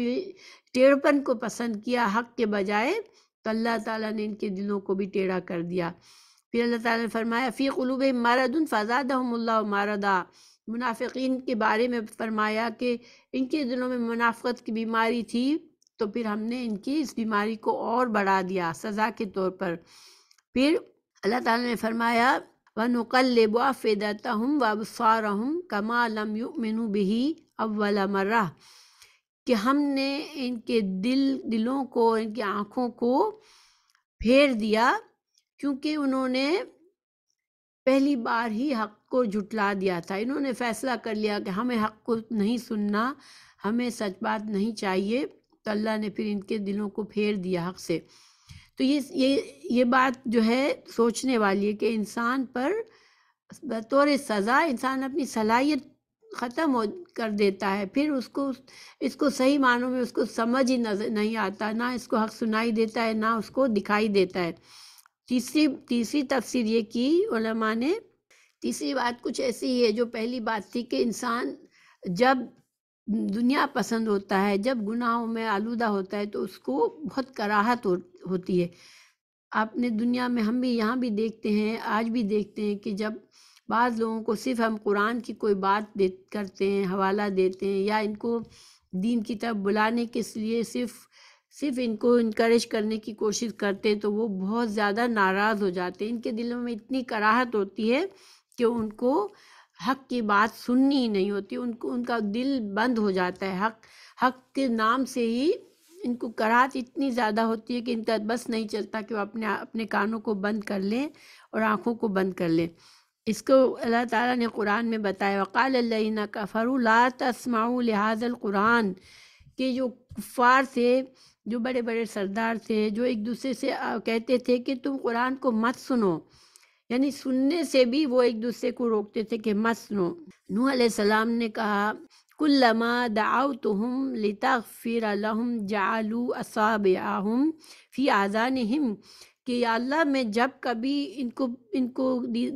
ٹیڑھپن کو پسند کیا حق کے بجائے، تو اللہ تعالیٰ نے ان کے دلوں کو بھی ٹیڑھا کر دیا۔ پھر اللہ تعالیٰ نے فرمایا فی قلوبہم مرض فزادہم اللہ مرضا، منافقین کے بارے میں فرمایا کہ ان کے دلوں میں منافقت کی بیماری تھی، تو پھر ہم نے ان کی اس بیماری کو اور بڑھا دیا سزا کے طور پر۔ پھر اللہ تعالیٰ نے فرمایا وَنُقَلِّبُ أَفْئِدَتَهُمْ وَأَبْصَارَهُمْ كَمَا لَمْ يُؤْمِنُوا بِهِ أَوَّلَ مَرَّةٍ، کہ ہم نے ان کے دلوں کو، ان کی آنکھوں کو پھیر دیا، کیونکہ انہوں نے پہلی بار ہی حق کو جھٹلا دیا تھا۔ انہوں نے فیصلہ کر لیا کہ ہمیں حق کو نہیں سننا، ہمیں سچ بات نہیں چاہیے، تو اللہ نے پھر ان کے دلوں کو پھیر دیا حق سے۔ تو یہ بات جو ہے سوچنے والی ہے کہ انسان پر بطور سزا انسان اپنی صلاحیت ختم کر دیتا ہے، پھر اس کو صحیح معنوں میں اس کو سمجھ ہی نہیں آتا، نہ اس کو حق سنائی دیتا ہے، نہ اس کو دکھائی دیتا ہے۔ تیسری تفسیر یہ کی علماء نے، تیسری بات کچھ ایسی ہے جو پہلی بات تھی کہ انسان جب دنیا پسند ہوتا ہے، جب گناہوں میں آلودہ ہوتا ہے، تو اس کو بہت کراہت ہوتی ہے۔ آپ نے دنیا میں، ہم بھی یہاں بھی دیکھتے ہیں، آج بھی دیکھتے ہیں کہ جب بعض لوگوں کو صرف ہم قرآن کی کوئی بات کرتے ہیں، حوالہ دیتے ہیں، یا ان کو دین کی طرف بلانے کے لیے صرف ان کو انکریج کرنے کی کوشش کرتے ہیں، تو وہ بہت زیادہ ناراض ہو جاتے ہیں۔ ان کے دلوں میں اتنی کراہت ہوتی ہے کہ ان کو حق کی بات سننی ہی نہیں ہوتی، ان کا دل بند ہو جاتا ہے۔ حق کے نام سے ہی ان کو کراہت اتنی زیادہ ہوتی ہے کہ ان کا بس نہیں چلتا کہ وہ اپنے کانوں کو بند کر لیں اور آنکھوں کو بند کر لیں۔ اس کو اللہ تعالیٰ نے قرآن میں بتایا وقال الذین کفروا لا تسمعوا لہذا القرآن، کہ جو کفار تھے، جو بڑے بڑے سردار تھے، جو ایک دوسرے سے کہتے تھے کہ تم قرآن کو مت سنو، یعنی سننے سے بھی وہ ایک دوسرے کو روکتے تھے کہ مت سنو۔ نوح علیہ السلام نے کہا کلما دعوتہم لتغفر لہم جعلوا اصابعہم فی آذانہم، کہ یا اللہ میں جب کبھی ان کو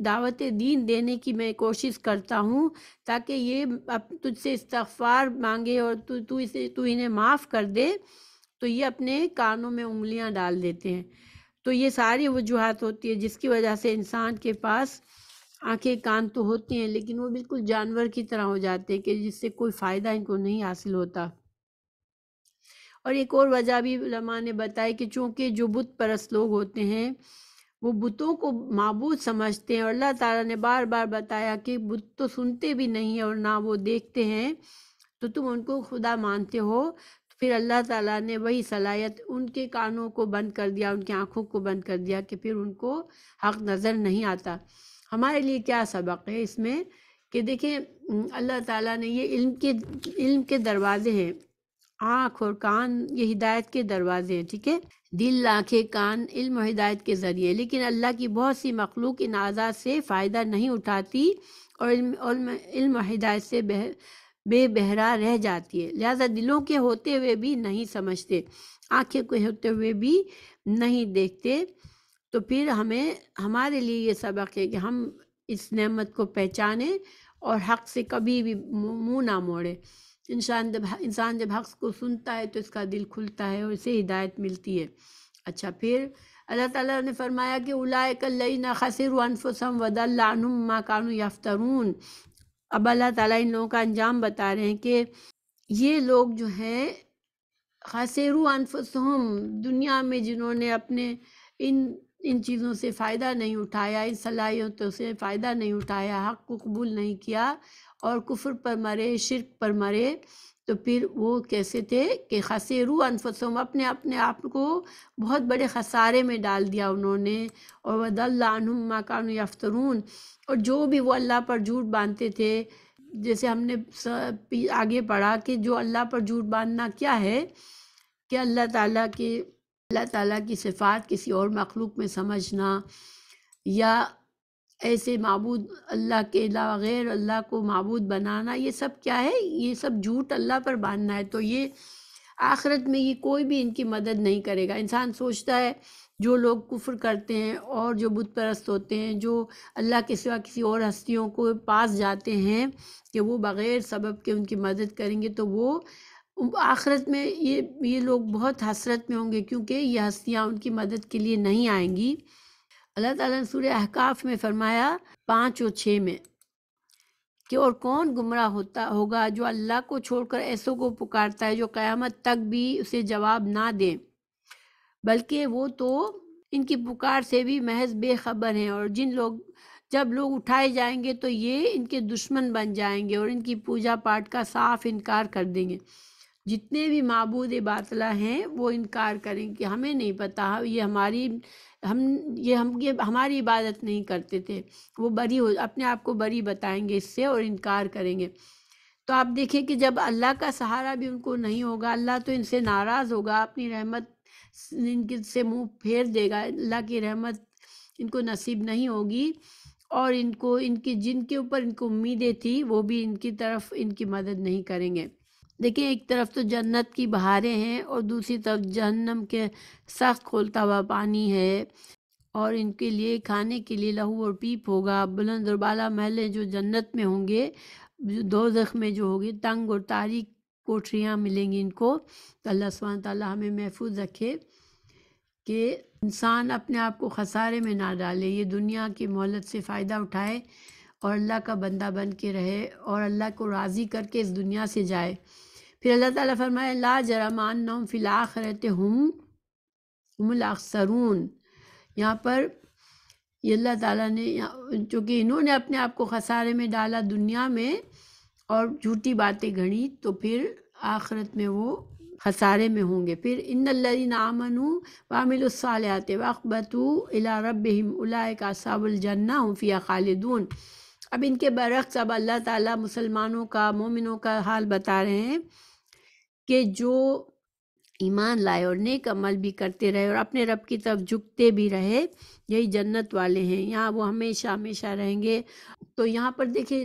دعوت دین دینے کی میں کوشش کرتا ہوں تاکہ یہ تجھ سے استغفار مانگے اور تو انہیں معاف کر دے، تو یہ اپنے کانوں میں انگلیاں ڈال دیتے ہیں۔ تو یہ ساری وجوہات ہوتی ہے جس کی وجہ سے انسان کے پاس آنکھیں کان تو ہوتی ہیں، لیکن وہ بالکل جانور کی طرح ہو جاتے ہیں کہ جس سے کوئی فائدہ ان کو نہیں حاصل ہوتا۔ اور ایک اور وجہ بھی علماء نے بتائی کہ چونکہ جو بت پرست لوگ ہوتے ہیں وہ بتوں کو معبود سمجھتے ہیں، اور اللہ تعالیٰ نے بار بار بتایا کہ بت تو سنتے بھی نہیں ہیں اور نہ وہ دیکھتے ہیں، تو تم ان کو خدا مانتے ہو، تو پھر اللہ تعالیٰ نے وہی صلاحیت ان کے کانوں کو بند کر دیا، ان کی آنکھوں کو بند کر دیا کہ پھر ان کو حق نظر نہیں آتا۔ ہمارے لیے کیا سبق ہے اس میں کہ دیکھیں اللہ تعالیٰ نے یہ علم کے دروازے ہیں، آنکھ اور کان یہ ہدایت کے دروازے ہیں، ٹھیک ہے، دل، آنکھیں، کان علم و ہدایت کے ذریعے، لیکن اللہ کی بہت سی مخلوق ان اعضاء سے فائدہ نہیں اٹھاتی اور علم و ہدایت سے بے بہرا رہ جاتی ہے، لہذا دلوں کے ہوتے ہوئے بھی نہیں سمجھتے، آنکھیں کے ہوتے ہوئے بھی نہیں دیکھتے۔ تو پھر ہمارے لیے یہ سبق ہے کہ ہم اس نعمت کو پہچانیں اور حق سے کبھی بھی منہ نہ موڑے۔ انسان جب حق کو سنتا ہے تو اس کا دل کھلتا ہے اور اسے ہدایت ملتی ہے۔ اچھا، پھر اللہ تعالیٰ نے فرمایا کہ اولئک الذین خسروا انفسهم وضل عنہم ما كانوا یفترون۔ اب اللہ تعالیٰ ان لوگوں کا انجام بتا رہے ہیں کہ یہ لوگ جو ہیں خسروا انفسهم، دنیا میں جنہوں نے اپنے ان چیزوں سے فائدہ نہیں اٹھایا، ان صلاحیتوں سے فائدہ نہیں اٹھایا، حق کو قبول نہیں کیا اور کفر پر مرے، شرک پر مرے، تو پھر وہ کیسے تھے کہ خسروا انفسهم، اپنے آپ کو بہت بڑے خسارے میں ڈال دیا انہوں نے، اور وضل عنہم ما كانوا یفترون، اور جو بھی وہ اللہ پر جھوٹ باندھتے تھے، جیسے ہم نے آگے پڑھا کہ جو اللہ پر جھوٹ باندھنا کیا ہے کہ اللہ تعالیٰ کی صفات کسی اور مخلوق میں سمجھنا، یا ایسے معبود اللہ کے علاوہ غیر اللہ کو معبود بنانا، یہ سب کیا ہے؟ یہ سب جھوٹ اللہ پر باندھنا ہے۔ تو یہ آخرت میں یہ کوئی بھی ان کی مدد نہیں کرے گا۔ انسان سوچتا ہے جو لوگ کفر کرتے ہیں اور جو بت پرست ہوتے ہیں، جو اللہ کے سوا کسی اور ہستیوں کو پاس جاتے ہیں کہ وہ بغیر سبب کے ان کی مدد کریں گے، تو وہ آخرت میں یہ لوگ بہت حسرت میں ہوں گے، کیونکہ یہ ہستیاں ان کی مدد کے لیے نہیں آئیں گی۔ اللہ تعالیٰ نے سورہ احقاف میں فرمایا 5 اور 6 میں کہ اور کون گمراہ ہوگا جو اللہ کو چھوڑ کر ایسوں کو پکارتا ہے جو قیامت تک بھی اسے جواب نہ دیں، بلکہ وہ تو ان کی پکار سے بھی محض بے خبر ہیں، اور جب لوگ اٹھائے جائیں گے تو یہ ان کے دشمن بن جائیں گے اور ان کی پوجا پاٹ کا صاف انکار کر دیں گے۔ جتنے بھی معبود باطلہ ہیں وہ انکار کریں کہ ہمیں نہیں پتہ، یہ ہماری عبادت نہیں کرتے تھے، وہ اپنے آپ کو بری بتائیں گے اس سے اور انکار کریں گے۔ تو آپ دیکھیں کہ جب اللہ کا سہارا بھی ان کو نہیں ہوگا، اللہ تو ان سے ناراض ہوگا، اپنی رحمت ان سے منہ پھیر دے گا، اللہ کی رحمت ان کو نصیب نہیں ہوگی، اور جن کے اوپر ان کو امیدیں تھی وہ بھی ان کی طرف ان کی مدد نہیں کریں گے۔ دیکھیں ایک طرف تو جنت کی بہاریں ہیں اور دوسری طرف جہنم کے سخت کھولتا ہوا پانی ہے، اور ان کے لیے کھانے کے لیے لہو اور پیپ ہوگا۔ بلند اور بالا محلے جو جنت میں ہوں گے، دوزخ میں جو ہوگی تنگ اور تاریک کوٹریاں ملیں گی ان کو۔ تو اللہ سبحانہ تعالیٰ ہمیں محفوظ رکھے کہ انسان اپنے آپ کو خسارے میں نہ ڈالے، یہ دنیا کی مہلت سے فائدہ اٹھائے اور اللہ کا بندہ بن کے رہے اور اللہ کو راضی کر کے اس دنیا سے جائے۔ پھر اللہ تعالیٰ فرمائے لا جرم انہم فی الآخرۃ ہم الاخسرون۔ یہاں پر یہ اللہ تعالیٰ نے چونکہ انہوں نے اپنے آپ کو خسارے میں ڈالا دنیا میں اور جھوٹی باتیں گھڑی، تو پھر آخرت میں وہ خسارے میں ہوں گے۔ پھر ان الذین آمنوا وعملوا الصالحات واخبتوا الی ربہم اولئک اصحاب الجنہ هم فیہا خالدون۔ اب ان کے برعکس اب اللہ تعالیٰ مسلمانوں کا، مومنوں کا حال بتا رہے ہیں کہ جو ایمان لائے اور نیک عمل بھی کرتے رہے اور اپنے رب کی طرف جھکتے بھی رہے، یہی جنت والے ہیں، یہاں وہ ہمیشہ ہمیشہ رہیں گے۔ تو یہاں پر دیکھیں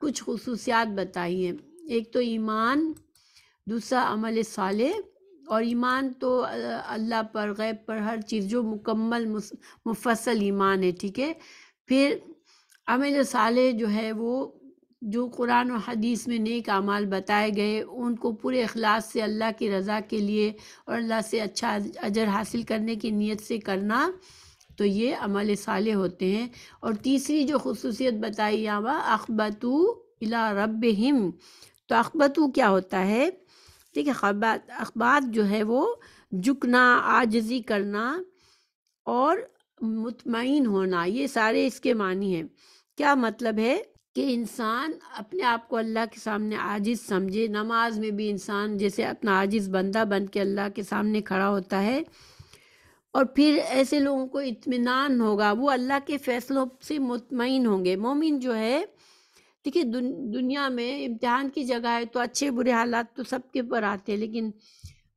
کچھ خصوصیات بتائی ہیں، ایک تو ایمان، دوسرا عمل صالح، اور ایمان تو اللہ پر، غیب پر، ہر چیز جو مکمل مفصل ایمان ہے، ٹھیک ہے۔ پھر عمل صالح جو ہے وہ جو قرآن و حدیث میں نیک اعمال بتائے گئے ان کو پورے اخلاص سے اللہ کی رضا کے لیے اور اللہ سے اچھا اجر حاصل کرنے کی نیت سے کرنا، تو یہ عمل صالح ہوتے ہیں۔ اور تیسری جو خصوصیت بتائی یہاں اخبتوا الی ربہم، تو اخبتوا کیا ہوتا ہے؟ دیکھیں اخبات جو ہے وہ جھکنا، عاجزی کرنا اور مطمئن ہونا، یہ سارے اس کے معنی ہیں۔ کیا مطلب ہے؟ کہ انسان اپنے آپ کو اللہ کے سامنے عاجز سمجھے۔ نماز میں بھی انسان جیسے اپنا عاجز بندہ بن کے اللہ کے سامنے کھڑا ہوتا ہے، اور پھر ایسے لوگوں کو اطمینان ہوگا، وہ اللہ کے فیصلوں سے مطمئن ہوں گے۔ مومن جو ہے، دیکھیے دنیا میں امتحان کی جگہ ہے تو اچھے برے حالات تو سب کے پر آتے ہیں، لیکن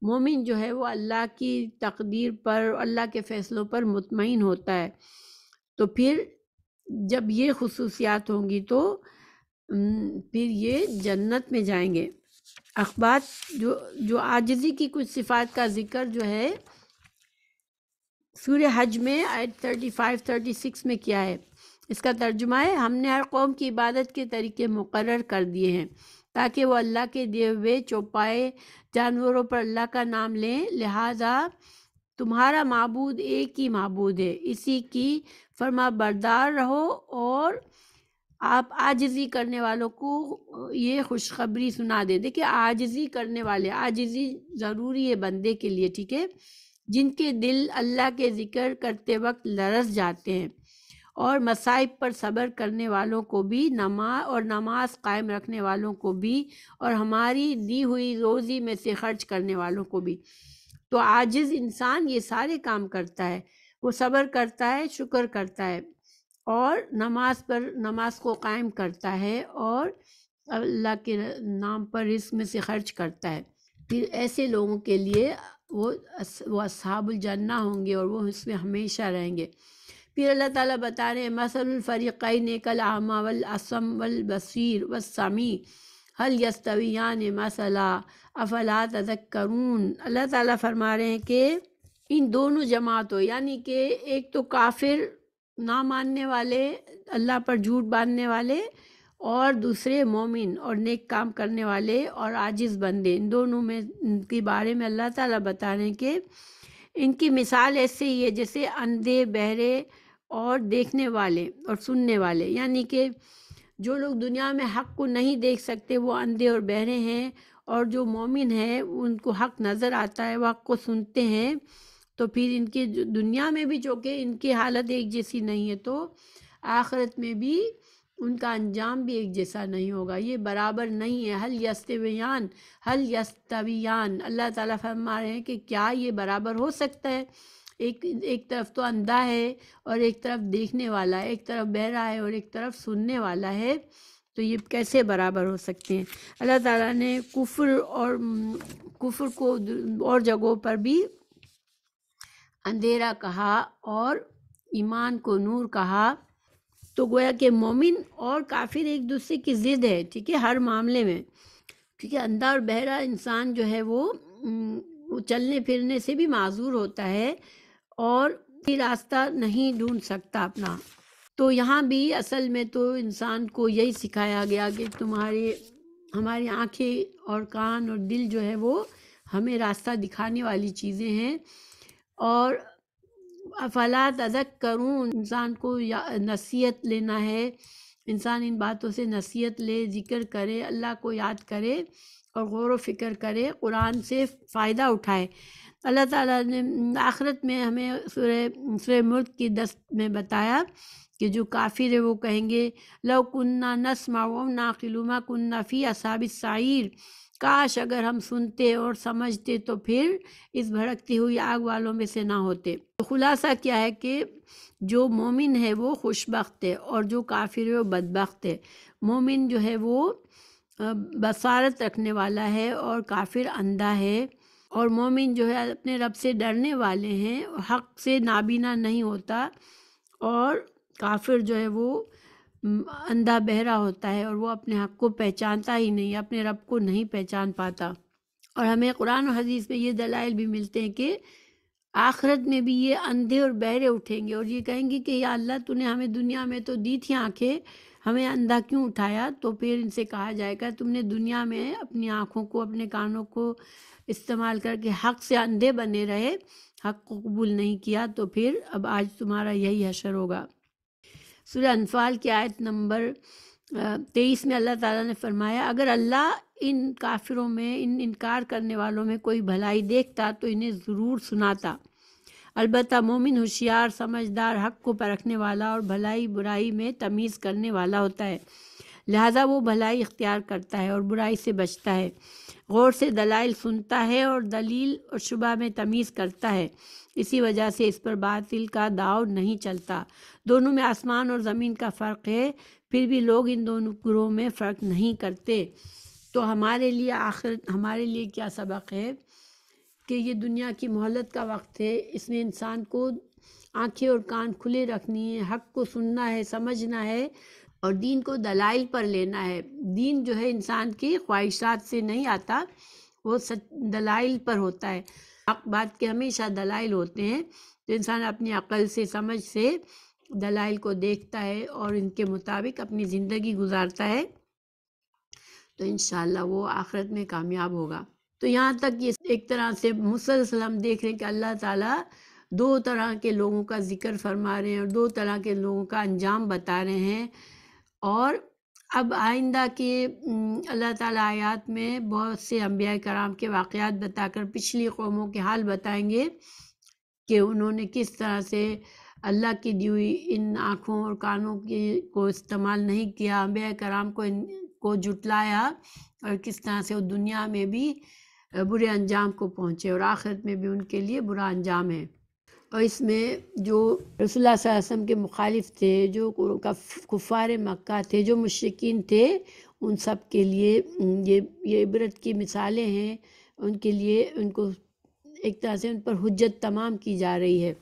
مومن جو ہے وہ اللہ کی تقدیر پر، اللہ کے فیصلوں پر مطمئن ہوتا ہے۔ تو پھر جب یہ خصوصیات ہوں گی تو پھر یہ جنت میں جائیں گے۔ اخبات جو عاجزی کی کچھ صفات کا ذکر جو ہے سورہ حج میں آیت 35-36 میں کیا ہے، اس کا ترجمہ ہے ہم نے ہر قوم کی عبادت کے طریقے مقرر کر دیے ہیں تاکہ وہ اللہ کے دیے ہوئے چوپائے جانوروں پر اللہ کا نام لیں، لہٰذا تمہارا معبود ایک ہی معبود ہے، اسی کی فرما بردار رہو، اور آپ عاجزی کرنے والوں کو یہ خوشخبری سنا دے۔ دیکھیں عاجزی کرنے والے، عاجزی ضروری ہے بندے کے لیے، ٹھیک ہے، جن کے دل اللہ کے ذکر کرتے وقت لرز جاتے ہیں، اور مصائب پر صبر کرنے والوں کو بھی، نماز قائم رکھنے والوں کو بھی، اور ہماری دی ہوئی روزی میں سے خرچ کرنے والوں کو بھی۔ تو عاجز انسان یہ سارے کام کرتا ہے، وہ صبر کرتا ہے، شکر کرتا ہے، اور نماز کو قائم کرتا ہے اور اللہ کے نام پر رزق میں سے خرچ کرتا ہے، پھر ایسے لوگوں کے لیے وہ اصحاب الجنہ ہوں گے اور وہ اس میں ہمیشہ رہیں گے۔ پھر اللہ تعالیٰ بتا رہے ہیں مثل الفریقین کالاعمی والاصم والبصیر والسمیع هل یستویان مثلا افلا تذکرون۔ اللہ تعالیٰ فرما رہے ہیں کہ ان دونوں جماعتوں، یعنی کہ ایک تو کافر نہ ماننے والے، اللہ پر جھوٹ باندھنے والے، اور دوسرے مومن اور نیک کام کرنے والے اور عاجز بندے، ان دونوں میں ان کے بارے میں اللہ تعالیٰ بتا رہے ہیں کہ ان کی مثال ایسے ہی ہے جیسے اندھے، بہرے اور دیکھنے والے اور سننے والے، یعنی کہ جو لوگ دنیا میں حق کو نہیں دیکھ سکتے وہ اندھے اور بہرے ہیں، اور جو مومن ہیں ان کو حق نظر آتا ہے، وہ حق کو سنتے ہیں، تو پھر ان کی دنیا میں بھی چونکہ ان کی حالت ایک جیسی نہیں ہے تو آخرت میں بھی ان کا انجام بھی ایک جیسا نہیں ہوگا، یہ برابر نہیں ہے۔ حل یستویان، اللہ تعالیٰ فرما رہے ہیں کہ کیا یہ برابر ہو سکتا ہے؟ ایک طرف تو اندھا ہے اور ایک طرف دیکھنے والا ہے، ایک طرف بہرا ہے اور ایک طرف سننے والا ہے، تو یہ کیسے برابر ہو سکتے ہیں؟ اللہ تعالیٰ نے کفر کو اور جگہوں پر بھی اندھیرا کہا اور ایمان کو نور کہا، تو گویا کہ مومن اور کافر ایک دوسرے کی ضد ہے، ٹھیک ہے، ہر معاملے میں، کیونکہ اندھا اور بہرا انسان جو ہے وہ چلنے پھرنے سے بھی معذور ہوتا ہے اور راستہ نہیں ڈھونڈ سکتا اپنا۔ تو یہاں بھی اصل میں تو انسان کو یہی سکھایا گیا کہ ہماری آنکھیں اور کان اور دل جو ہے وہ ہمیں راستہ دکھانے والی چیزیں ہیں، اور افلا تذکرون، انسان کو نصیحت لینا ہے، انسان ان باتوں سے نصیحت لے، ذکر کرے، اللہ کو یاد کرے اور غور و فکر کرے، قرآن سے فائدہ اٹھائے۔ اللہ تعالیٰ نے آخرت میں ہمیں سورہ ملک کی 10 میں بتایا کہ جو کافر ہے وہ کہیں گے لو کننا نسمع و نعقل ما کننا فی اصحاب السعیر، کاش اگر ہم سنتے اور سمجھتے تو پھر اس بھڑکتی ہوئی آگ والوں میں سے نہ ہوتے۔ تو خلاصہ کیا ہے کہ جو مومن ہے وہ خوش بخت ہے اور جو کافر ہے وہ بدبخت ہے۔ مومن جو ہے وہ بصارت رکھنے والا ہے اور کافر اندھا ہے، اور مومن جو ہے اپنے رب سے ڈرنے والے ہیں، حق سے نابینا نہیں ہوتا، اور کافر جو ہے وہ اندھا بہرا ہوتا ہے اور وہ اپنے حق کو پہچانتا ہی نہیں، اپنے رب کو نہیں پہچان پاتا۔ اور ہمیں قرآن و حدیث میں یہ دلائل بھی ملتے ہیں کہ آخرت میں بھی یہ اندھے اور بہرے اٹھیں گے اور یہ کہیں گے کہ یا اللہ تو نے ہمیں دنیا میں تو دی تھی آنکھیں، ہمیں اندھا کیوں اٹھایا؟ تو پھر ان سے کہا جائے گا تم نے دنیا میں اپنی آنکھوں کو، اپنے کانوں کو استعمال کر کے حق سے اندھے بنے رہے، حق کو قبول نہیں کیا، تو پھر اب آج تمہارا یہی حشر ہوگا۔ سورہ انفال کی آیت نمبر 23 میں اللہ تعالیٰ نے فرمایا اگر اللہ ان کافروں میں، ان انکار کرنے والوں میں کوئی بھلائی دیکھتا تو انہیں ضرور سناتا، البتہ مومن ہوشیار، سمجھدار، حق کو پرکھنے والا اور بھلائی برائی میں تمیز کرنے والا ہوتا ہے، لہٰذا وہ بھلائی اختیار کرتا ہے اور برائی سے بچتا ہے، غور سے دلائل سنتا ہے اور دلیل اور شبہ میں تمیز کرتا ہے، اسی وجہ سے اس پر باطل کا داؤ نہیں چلتا۔ دونوں میں آسمان اور زمین کا فرق ہے، پھر بھی لوگ ان دونوں گروہوں میں فرق نہیں کرتے۔ تو ہمارے لیے کیا سبق ہے کہ یہ دنیا کی مہلت کا وقت ہے، اس میں انسان کو آنکھیں اور کان کھلے رکھنی ہے، حق کو سننا ہے، سمجھنا ہے اور دین کو دلائل پر لینا ہے۔ دین جو ہے انسان کی خواہشات سے نہیں آتا، وہ دلائل پر ہوتا ہے، حق بات کے ہمیشہ دلائل ہوتے ہیں، تو انسان اپنی عقل سے، سمجھ سے دلائل کو دیکھتا ہے اور ان کے مطابق اپنی زندگی گزارتا ہے تو انشاءاللہ وہ آخرت میں کامیاب ہوگا۔ تو یہاں تک یہ ایک طرح سے مسلسل ہم دیکھ رہے ہیں کہ اللہ تعالیٰ 2 طرح کے لوگوں کا ذکر فرما رہے ہیں اور 2 طرح کے لوگوں کا انجام بتا رہے ہیں، اور اب آئندہ کے اللہ تعالیٰ آیات میں بہت سے انبیاء کرام کے واقعات بتا کر پچھلی قوموں کے حال بتائیں گے کہ انہوں نے کس طرح سے اللہ کی دی ہوئی ان آنکھوں اور کانوں کو استعمال نہیں کیا، انبیاء کرام کو جھٹلایا، اور کس طرح سے وہ دنیا میں بھی برے انجام کو پہنچے اور آخرت میں بھی ان کے لیے برا انجام ہے۔ اور اس میں جو رسول اللہ صلی اللہ علیہ وسلم کے مخالف تھے، جو کفار مکہ تھے، جو مشرکین تھے، ان سب کے لیے یہ عبرت کی مثالیں ہیں، ان کے لیے ان کو ایک طرح سے ان پر حجت تمام کی جا رہی ہے۔